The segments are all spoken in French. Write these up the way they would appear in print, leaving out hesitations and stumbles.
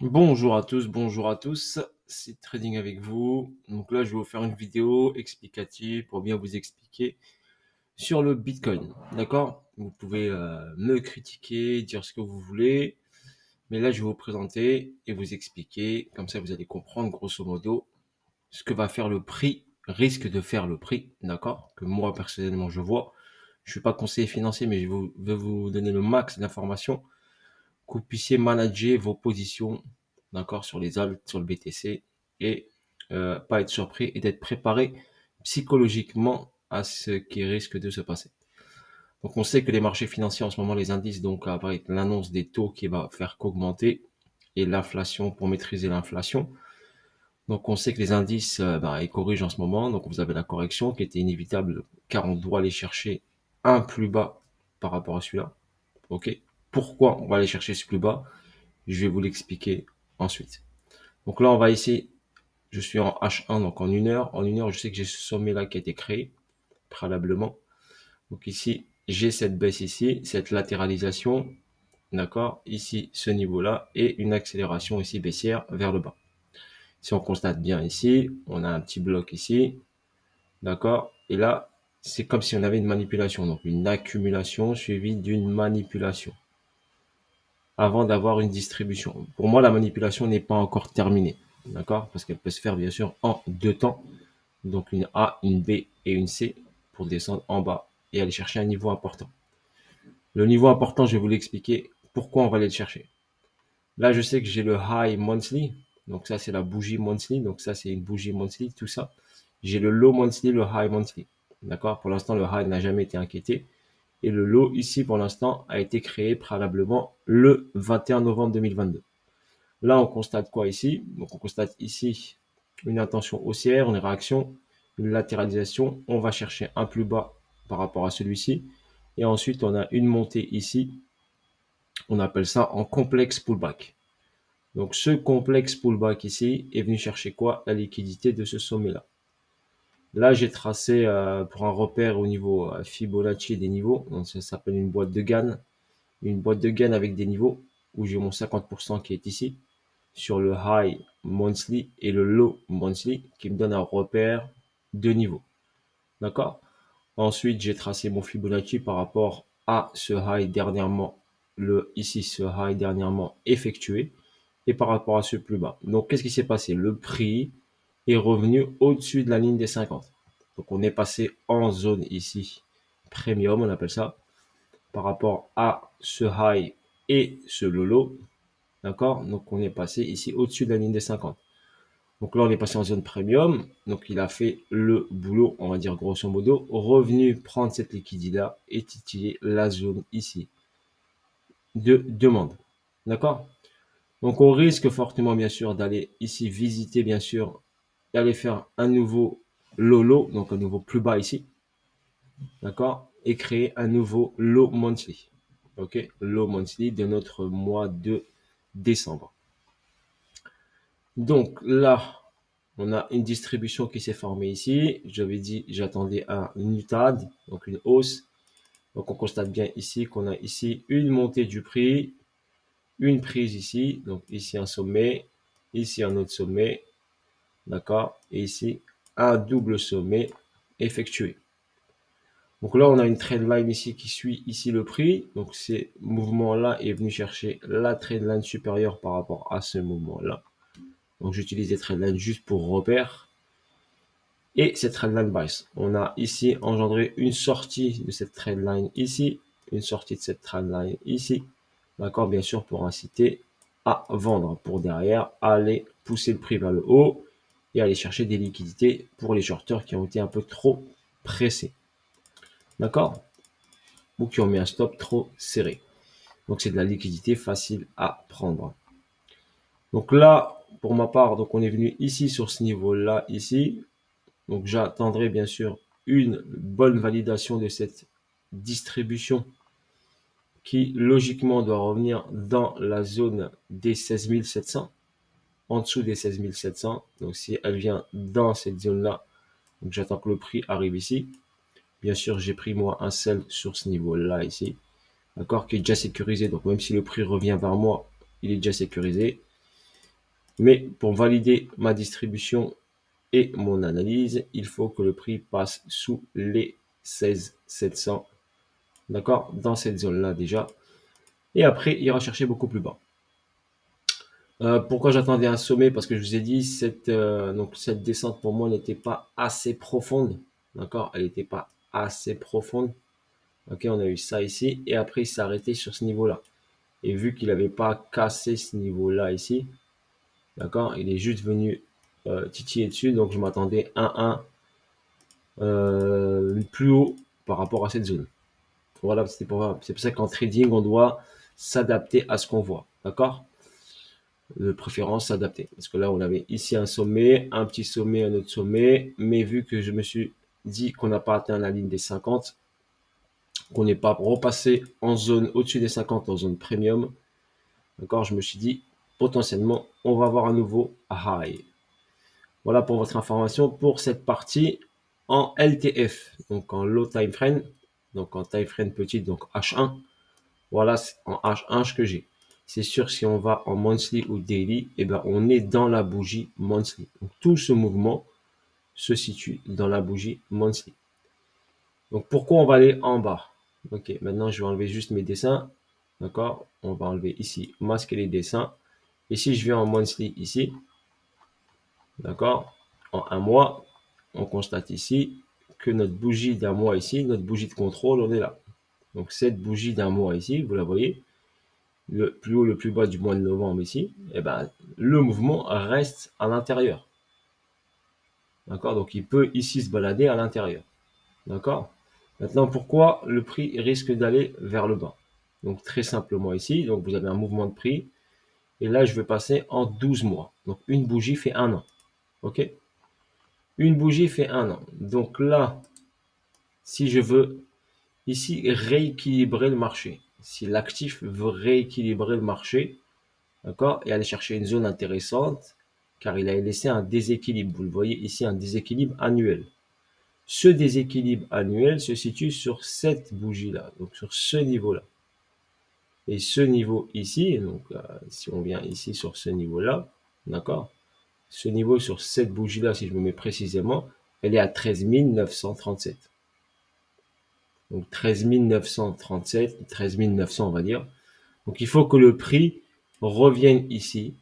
Bonjour à tous, c'est Trading avec vous. Donc là, je vais vous faire une vidéo explicative pour bien vous expliquer sur le Bitcoin. D'accord? Vous pouvez me critiquer, dire ce que vous voulez, mais là, je vais vous présenter et vous expliquer. Comme ça, vous allez comprendre grosso modo ce que va faire le prix, risque de faire le prix, d'accord? Que moi, personnellement, je vois. Je suis pas conseiller financier, mais vais vous donner le max d'informations que vous puissiez manager vos positions, d'accord, sur les alts, sur le BTC et pas être surpris et d'être préparé psychologiquement à ce qui risque de se passer. Donc on sait que les marchés financiers en ce moment, les indices, donc avec l'annonce des taux qui va faire qu'augmenter et l'inflation pour maîtriser l'inflation. Donc on sait que les indices, ils corrigent en ce moment. Donc vous avez la correction qui était inévitable car on doit aller chercher un plus bas par rapport à celui-là. Ok. Pourquoi on va aller chercher ce plus bas? Je vais vous l'expliquer ensuite. Donc là, on va ici, je suis en H1, donc en une heure. En une heure, je sais que j'ai ce sommet-là qui a été créé préalablement. Donc ici, j'ai cette baisse ici, cette latéralisation, d'accord, ici, ce niveau-là, et une accélération ici baissière vers le bas. Si on constate bien ici, on a un petit bloc ici, d'accord, et là, c'est comme si on avait une manipulation, donc une accumulation suivie d'une manipulation avant d'avoir une distribution. Pour moi, la manipulation n'est pas encore terminée, d'accord? Parce qu'elle peut se faire bien sûr en deux temps, donc une A, une B et une C pour descendre en bas et aller chercher un niveau important. Le niveau important, je vais vous l'expliquer pourquoi on va aller le chercher. Là, je sais que j'ai le high monthly, donc ça c'est la bougie monthly, donc ça c'est une bougie monthly, tout ça. J'ai le low monthly, le high monthly, d'accord? Pour l'instant, le high n'a jamais été inquiété. Et le low ici, pour l'instant, a été créé préalablement le 21 novembre 2022. Là, on constate quoi ici? Donc, on constate ici une intention haussière, une réaction, une latéralisation. On va chercher un plus bas par rapport à celui-ci. Et ensuite, on a une montée ici. On appelle ça en complexe pullback. Donc, ce complexe pullback ici est venu chercher quoi? La liquidité de ce sommet-là. Là, j'ai tracé pour un repère au niveau Fibonacci des niveaux. Donc, ça s'appelle une boîte de Gann. Une boîte de Gann avec des niveaux où j'ai mon 50% qui est ici sur le high monthly et le low monthly qui me donne un repère de niveau. D'accord? Ensuite, j'ai tracé mon Fibonacci par rapport à ce high dernièrement, ici, ce high dernièrement effectué et par rapport à ce plus bas. Donc, qu'est-ce qui s'est passé? Le prix est revenu au-dessus de la ligne des 50. Donc, on est passé en zone ici premium, on appelle ça, par rapport à ce high et ce low. D'accord? Donc, on est passé ici au-dessus de la ligne des 50. Donc là, on est passé en zone premium. Donc, il a fait le boulot, on va dire grosso modo, revenu prendre cette liquidité-là et titiller la zone ici de demande. D'accord? Donc, on risque fortement, bien sûr, d'aller ici visiter, bien sûr, d'aller faire un nouveau low, donc un nouveau plus bas ici. D'accord? Et créer un nouveau low monthly. Ok? Low monthly de notre mois de décembre. Donc là, on a une distribution qui s'est formée ici. J'avais dit, j'attendais une UTAD, donc une hausse. Donc on constate bien ici qu'on a ici une montée du prix, une prise ici, donc ici un sommet, ici un autre sommet, d'accord, et ici un double sommet effectué. Donc là, on a une trendline ici qui suit ici le prix. Donc ce mouvement-là est venu chercher la trendline supérieure par rapport à ce mouvement-là. Donc j'utilise les trendlines juste pour repère. Et cette trendline baisse. On a ici engendré une sortie de cette trendline ici, une sortie de cette trendline ici. D'accord, bien sûr, pour inciter à vendre, pour derrière aller pousser le prix vers le haut et aller chercher des liquidités pour les shorteurs qui ont été un peu trop pressés. D'accord? Ou qui ont mis un stop trop serré. Donc c'est de la liquidité facile à prendre. Donc là, pour ma part, donc on est venu ici sur ce niveau-là, ici. Donc j'attendrai bien sûr une bonne validation de cette distribution qui logiquement doit revenir dans la zone des 16 700, en dessous des 16 700. Donc si elle vient dans cette zone-là, donc j'attends que le prix arrive ici. Bien sûr, j'ai pris moi un sell sur ce niveau-là ici, d'accord, qui est déjà sécurisé. Donc même si le prix revient vers moi, il est déjà sécurisé. Mais pour valider ma distribution et mon analyse, il faut que le prix passe sous les 16 700. D'accord? Dans cette zone-là déjà. Et après, il ira chercher beaucoup plus bas. Pourquoi j'attendais un sommet? Parce que je vous ai dit, donc cette descente pour moi n'était pas assez profonde. D'accord? Elle n'était pas assez profonde. Ok, on a eu ça ici. Et après, il s'est arrêté sur ce niveau-là. Et vu qu'il n'avait pas cassé ce niveau-là ici, d'accord, il est juste venu titiller dessus. Donc je m'attendais à un plus haut par rapport à cette zone. Voilà, c'est pour ça qu'en trading, on doit s'adapter à ce qu'on voit. D'accord? De préférence s'adapter. Parce que là, on avait ici un sommet, un petit sommet, un autre sommet. Mais vu que je me suis dit qu'on n'a pas atteint la ligne des 50, qu'on n'est pas repassé en zone au-dessus des 50, en zone premium, d'accord, je me suis dit, potentiellement, on va avoir un nouveau high. Voilà pour votre information pour cette partie en LTF, donc en low time frame, donc en time frame petite, donc H1. Voilà en H1 ce que j'ai. C'est sûr, si on va en monthly ou daily, eh ben, on est dans la bougie monthly. Donc, tout ce mouvement se situe dans la bougie monthly. Donc, pourquoi on va aller en bas? Ok, maintenant, je vais enlever juste mes dessins. D'accord? On va enlever ici, masquer les dessins. Et si je viens en monthly ici, d'accord? En un mois, on constate ici que notre bougie d'un mois ici, notre bougie de contrôle, on est là. Donc, cette bougie d'un mois ici, vous la voyez, le plus haut, le plus bas du mois de novembre ici, eh ben, le mouvement reste à l'intérieur. D'accord? Donc, il peut ici se balader à l'intérieur. D'accord? Maintenant, pourquoi le prix risque d'aller vers le bas? Donc, très simplement ici, donc vous avez un mouvement de prix. Et là, je vais passer en 12 mois. Donc, une bougie fait un an. OK? Une bougie fait un an. Donc là, si je veux ici rééquilibrer le marché, si l'actif veut rééquilibrer le marché, d'accord, et aller chercher une zone intéressante, car il a laissé un déséquilibre. Vous le voyez ici, un déséquilibre annuel. Ce déséquilibre annuel se situe sur cette bougie-là, donc sur ce niveau-là. Et ce niveau ici, donc si on vient ici sur ce niveau-là, d'accord, ce niveau sur cette bougie-là, si je me mets précisément, elle est à 13 937. Donc 13 937, 13 900 on va dire. Donc il faut que le prix revienne ici,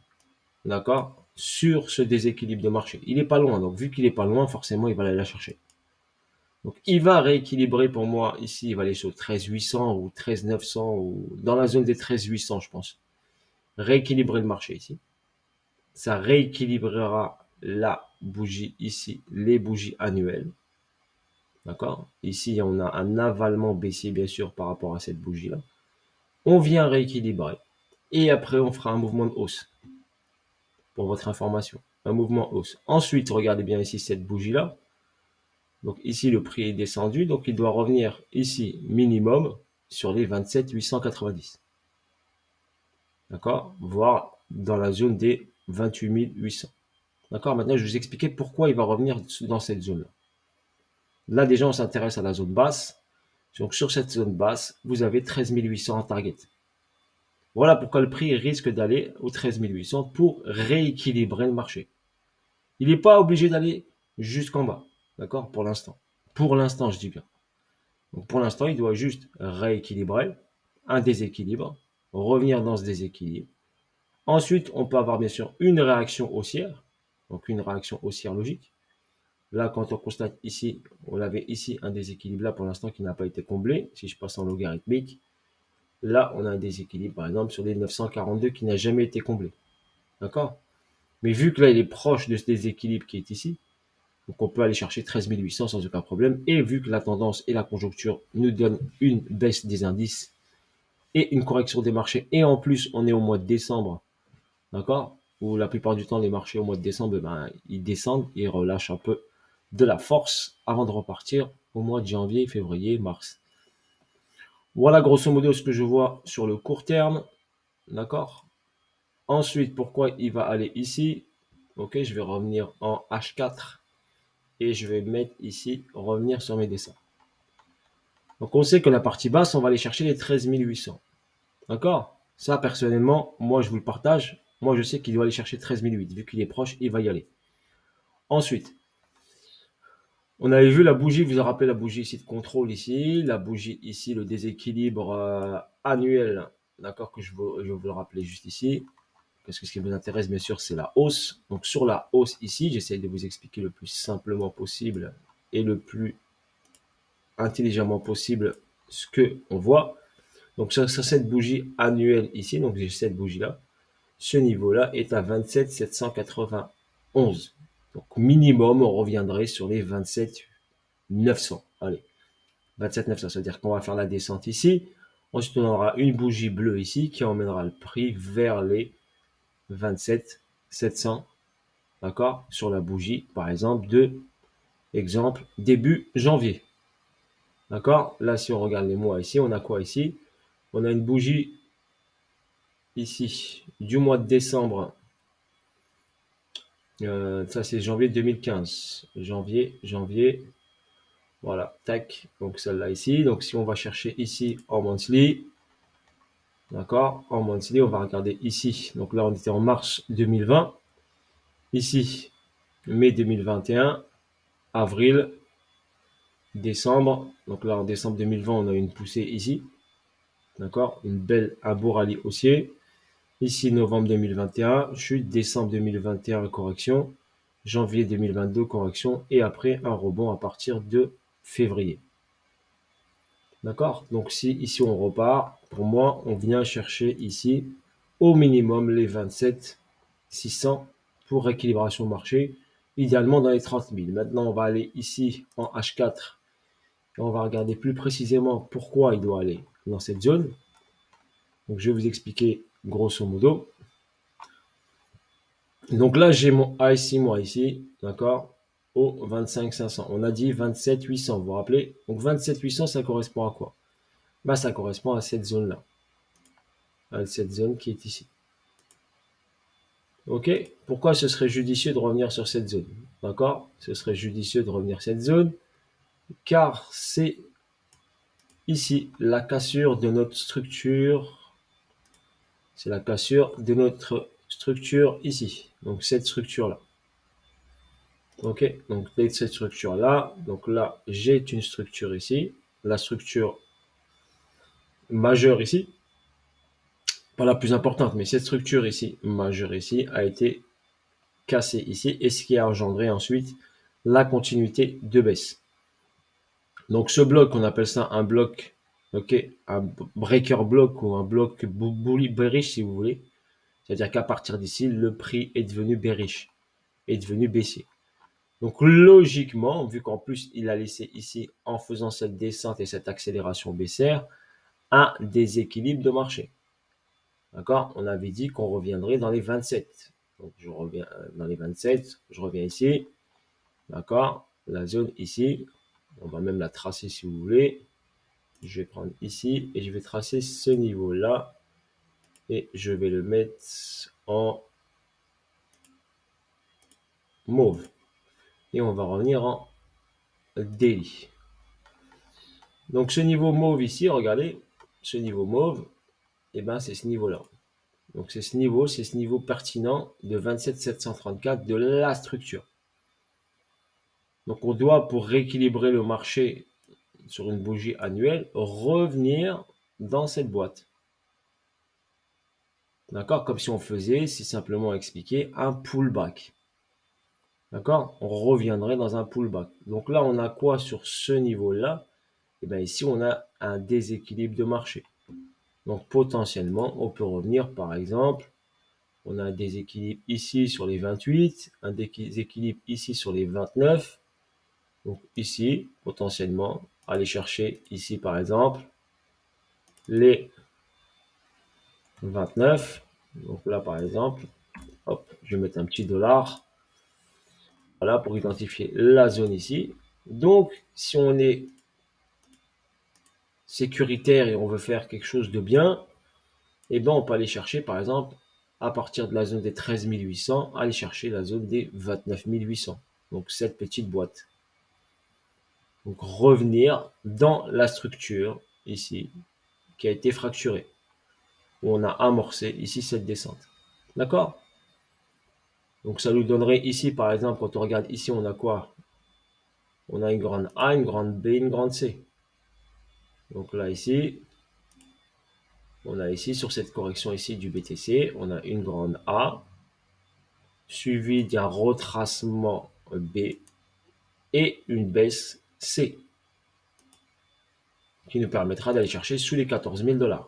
d'accord, sur ce déséquilibre de marché. Il n'est pas loin, donc vu qu'il n'est pas loin, forcément il va aller la chercher. Donc il va rééquilibrer pour moi ici, il va aller sur 13 800 ou 13 900 ou dans la zone des 13 800 je pense. Rééquilibrer le marché ici. Ça rééquilibrera la bougie ici, les bougies annuelles. D'accord? Ici, on a un avalement baissier, bien sûr, par rapport à cette bougie-là. On vient rééquilibrer. Et après, on fera un mouvement de hausse. Pour votre information. Un mouvement hausse. Ensuite, regardez bien ici cette bougie-là. Donc ici, le prix est descendu. Donc, il doit revenir ici, minimum, sur les 27 890. D'accord? Voire dans la zone des 28 800. D'accord? Maintenant, je vais vous expliquer pourquoi il va revenir dans cette zone-là. Là, déjà, on s'intéresse à la zone basse. Donc, sur cette zone basse, vous avez 13 800 en target. Voilà pourquoi le prix risque d'aller aux 13 800 pour rééquilibrer le marché. Il n'est pas obligé d'aller jusqu'en bas. D'accord? Pour l'instant. Pour l'instant, je dis bien. Donc, pour l'instant, il doit juste rééquilibrer un déséquilibre, revenir dans ce déséquilibre. Ensuite, on peut avoir bien sûr une réaction haussière. Donc, une réaction haussière logique. Là, quand on constate ici, on avait ici un déséquilibre là pour l'instant qui n'a pas été comblé. Si je passe en logarithmique, là, on a un déséquilibre par exemple sur les 942 qui n'a jamais été comblé. D'accord? Mais vu que là, il est proche de ce déséquilibre qui est ici, donc on peut aller chercher 13 800 sans aucun problème. Et vu que la tendance et la conjoncture nous donnent une baisse des indices et une correction des marchés, et en plus, on est au mois de décembre, d'accord? Où la plupart du temps, les marchés au mois de décembre, ben, ils descendent, ils relâchent un peu de la force avant de repartir au mois de janvier, février, mars. Voilà grosso modo ce que je vois sur le court terme. D'accord? Ensuite, pourquoi il va aller ici? Ok, je vais revenir en H4 et je vais mettre ici, revenir sur mes dessins. Donc on sait que la partie basse, on va aller chercher les 13 800. D'accord? Ça, personnellement, moi je vous le partage. Moi, je sais qu'il doit aller chercher 13 008. Vu qu'il est proche, il va y aller. Ensuite, on avait vu la bougie, vous vous rappelez la bougie ici de contrôle ici, la bougie ici, le déséquilibre annuel, d'accord, que je vais vous le rappeler juste ici, parce que ce qui vous intéresse, bien sûr, c'est la hausse. Donc, sur la hausse ici, j'essaie de vous expliquer le plus simplement possible et le plus intelligemment possible ce que on voit. Donc, sur cette bougie annuelle ici, donc j'ai cette bougie-là, ce niveau-là est à 27 791. Donc, minimum, on reviendrait sur les 27 900. Allez, 27 900, c'est-à-dire qu'on va faire la descente ici. Ensuite, on aura une bougie bleue ici qui emmènera le prix vers les 27 700, d'accord, sur la bougie, par exemple, de, exemple, début janvier. D'accord. Là, si on regarde les mois ici, on a quoi ici? On a une bougie ici du mois de décembre. Ça, c'est janvier 2015. Janvier. Voilà, tac. Donc, celle-là ici. Donc, si on va chercher ici en monthly, d'accord, en monthly, on va regarder ici. Donc là, on était en mars 2020. Ici, mai 2021, avril, décembre. Donc là, en décembre 2020, on a une poussée ici. D'accord, un beau rallye haussier. Ici, novembre 2021, chute, décembre 2021, correction, janvier 2022, correction, et après, un rebond à partir de février. D'accord. Donc, si ici, on repart, pour moi, on vient chercher ici, au minimum, les 27 600 pour rééquilibration marché, idéalement dans les 30 000. Maintenant, on va aller ici en H4, et on va regarder plus précisément pourquoi il doit aller dans cette zone. Donc, je vais vous expliquer grosso modo. Donc là, j'ai mon A6 moi ici, d'accord, au 25 500. On a dit 27 800, vous vous rappelez? Donc 27 800, ça correspond à quoi? Bah, ça correspond à cette zone-là, à cette zone qui est ici. Ok? Pourquoi ce serait judicieux de revenir sur cette zone? D'accord? Ce serait judicieux de revenir sur cette zone, car c'est ici la cassure de notre structure. C'est la cassure de notre structure ici. Donc cette structure-là. Ok, donc cette structure là, donc là j'ai une structure ici, la structure majeure ici, pas la plus importante, mais cette structure ici, majeure ici, a été cassée ici, et ce qui a engendré ensuite la continuité de baisse. Donc ce bloc, on appelle ça un bloc, ok, un breaker block ou un bloc bullish bearish si vous voulez, c'est-à-dire qu'à partir d'ici, le prix est devenu bearish, est devenu baissier. Donc logiquement, vu qu'en plus il a laissé ici, en faisant cette descente et cette accélération baissière, un déséquilibre de marché. D'accord? On avait dit qu'on reviendrait dans les 27. Donc je reviens dans les 27, je reviens ici. D'accord? La zone ici, on va même la tracer si vous voulez. Je vais prendre ici et je vais tracer ce niveau-là. Et je vais le mettre en mauve. Et on va revenir en daily. Donc ce niveau mauve ici, regardez, ce niveau mauve, et ben c'est ce niveau-là. Donc c'est ce niveau pertinent de 27 734 de la structure. Donc on doit, pour rééquilibrer le marché sur une bougie annuelle, revenir dans cette boîte. D'accord? Comme si on faisait, c'est simplement expliquer, un pullback. D'accord? On reviendrait dans un pullback. Donc là, on a quoi sur ce niveau-là? Et bien ici, on a un déséquilibre de marché. Donc potentiellement, on peut revenir par exemple, on a un déséquilibre ici sur les 28, un déséquilibre ici sur les 29. Donc ici, potentiellement, aller chercher ici par exemple les 29. Donc là par exemple, hop, je vais mettre un petit dollar. Voilà, pour identifier la zone ici. Donc si on est sécuritaire et on veut faire quelque chose de bien, et ben on peut aller chercher par exemple à partir de la zone des 13 800, aller chercher la zone des 29 800. Donc cette petite boîte. Donc revenir dans la structure ici qui a été fracturée, où on a amorcé ici cette descente. D'accord? Donc, ça nous donnerait ici, par exemple, quand on regarde ici, on a quoi? On a une grande A, une grande B, une grande C. Donc là, ici, on a ici, sur cette correction ici du BTC, on a une grande A, suivie d'un retracement B et une baisse C, qui nous permettra d'aller chercher sous les 14 000 $.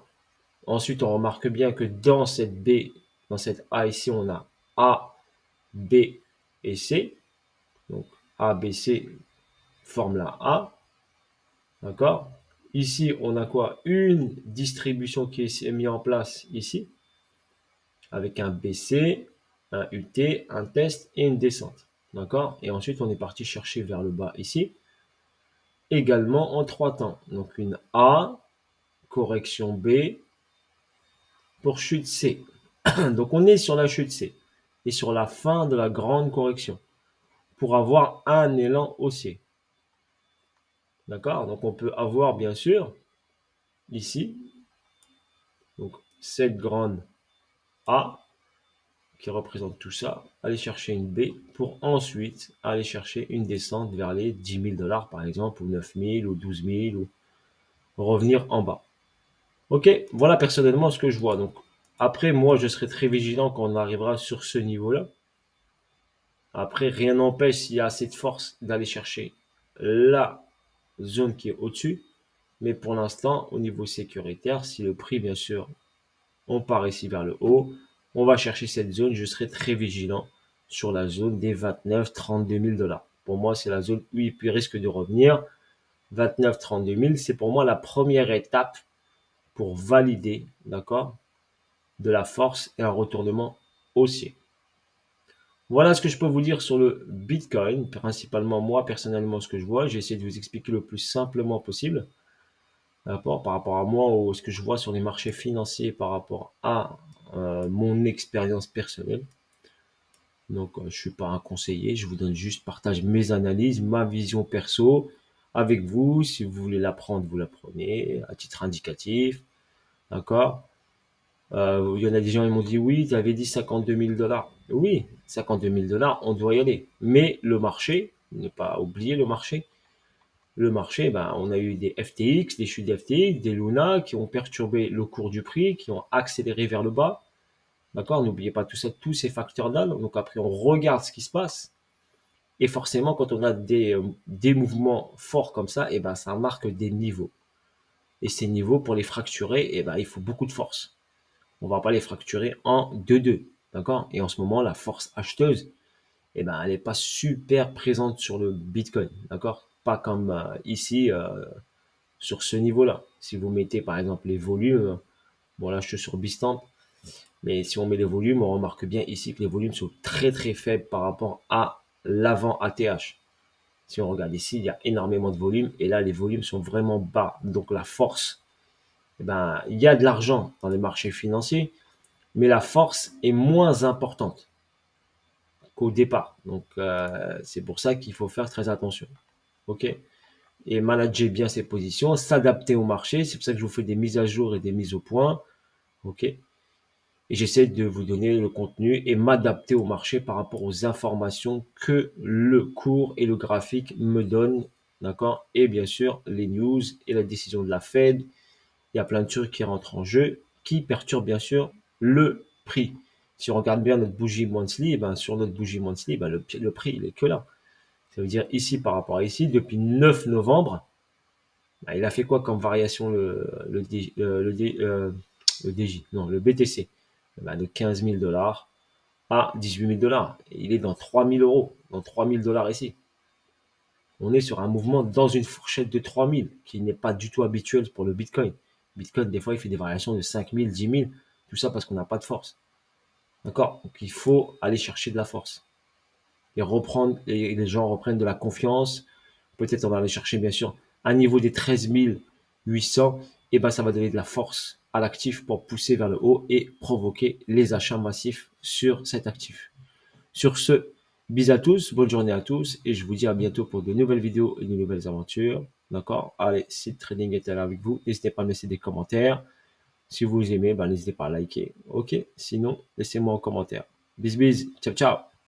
Ensuite, on remarque bien que dans cette B, dans cette A ici, on a A, B et C. Donc, A, B, C forment la A. D'accord? Ici, on a quoi? Une distribution qui est mise en place ici, avec un BC, un UT, un test et une descente. D'accord? Et ensuite, on est parti chercher vers le bas ici, également en 3 temps. Donc, une A, correction B, pour chute C. Donc, on est sur la chute C et sur la fin de la grande correction pour avoir un élan haussier. D'accord? Donc, on peut avoir, bien sûr, ici, donc cette grande A qui représente tout ça, aller chercher une B pour ensuite aller chercher une descente vers les 10 000 $, par exemple, ou 9 000 ou 12 000, ou revenir en bas. Ok, voilà personnellement ce que je vois. Donc, après, moi, je serai très vigilant quand on arrivera sur ce niveau-là. Après, rien n'empêche, s'il y a assez de force, d'aller chercher la zone qui est au-dessus. Mais pour l'instant, au niveau sécuritaire, si le prix, bien sûr, on part ici vers le haut, on va chercher cette zone. Je serai très vigilant sur la zone des 29-32 000 $. Pour moi, c'est la zone où il risque de revenir. 29-32 000, c'est pour moi la première étape pour valider, d'accord, de la force et un retournement haussier. Voilà ce que je peux vous dire sur le Bitcoin. Principalement, moi, personnellement, ce que je vois, j'ai essayé de vous expliquer le plus simplement possible. Par rapport à moi ou ce que je vois sur les marchés financiers par rapport à mon expérience personnelle. Donc, je ne suis pas un conseiller, je vous donne juste, partage mes analyses, ma vision perso avec vous. Si vous voulez la prendre, vous la prenez à titre indicatif. D'accord? Il y en a des gens qui m'ont dit, oui, tu avais dit 52 000 $. Oui, 52 000 $, on doit y aller. Mais le marché, ne pas oublier le marché, ben, on a eu des FTX, des chutes d'FTX, des Luna qui ont perturbé le cours du prix, qui ont accéléré vers le bas. D'accord? N'oubliez pas tout ça, tous ces facteurs-là. Donc après, on regarde ce qui se passe. Et forcément, quand on a des mouvements forts comme ça, et ben, ça marque des niveaux. Et ces niveaux, pour les fracturer, et ben, il faut beaucoup de force. On ne va pas les fracturer en 2-2. D'accord? Et en ce moment, la force acheteuse, eh ben, elle n'est pas super présente sur le Bitcoin. D'accord? Pas comme ici, sur ce niveau-là. Si vous mettez par exemple les volumes, bon là je suis sur Bitstamp, mais si on met les volumes, on remarque bien ici que les volumes sont très très faibles par rapport à l'avant ATH. Si on regarde ici, il y a énormément de volumes et là les volumes sont vraiment bas. Donc la force, eh ben, il y a de l'argent dans les marchés financiers, mais la force est moins importante qu'au départ. Donc c'est pour ça qu'il faut faire très attention. Ok? Et manager bien ses positions, s'adapter au marché. C'est pour ça que je vous fais des mises à jour et des mises au point. OK? Et j'essaie de vous donner le contenu et m'adapter au marché par rapport aux informations que le cours et le graphique me donnent. D'accord? Et bien sûr, les news et la décision de la Fed. Il y a plein de trucs qui rentrent en jeu, qui perturbent bien sûr le prix. Si on regarde bien notre bougie monthly, ben sur notre bougie monthly, ben le prix, il est que là. Ça veut dire ici par rapport à ici, depuis 9 novembre, bah, il a fait quoi comme variation le DJ, non, le BTC? Bah, de 15 000 $ à 18 000 $. Et il est dans 3 000 €, dans 3 000 $ ici. On est sur un mouvement dans une fourchette de 3 000, qui n'est pas du tout habituel pour le Bitcoin. Bitcoin, des fois, il fait des variations de 5 000, 10 000, tout ça parce qu'on n'a pas de force. D'accord? Donc, il faut aller chercher de la force. Et reprendre, et les gens reprennent de la confiance. Peut-être on va aller chercher, bien sûr, un niveau des 13 800, et ben ça va donner de la force à l'actif pour pousser vers le haut et provoquer les achats massifs sur cet actif. Sur ce, bis à tous, bonne journée à tous, et je vous dis à bientôt pour de nouvelles vidéos et de nouvelles aventures. D'accord? Allez, si le trading était là avec vous, n'hésitez pas à me laisser des commentaires. Si vous aimez, ben, n'hésitez pas à liker. Ok? Sinon, laissez-moi un commentaire. Bis bis. Ciao, ciao.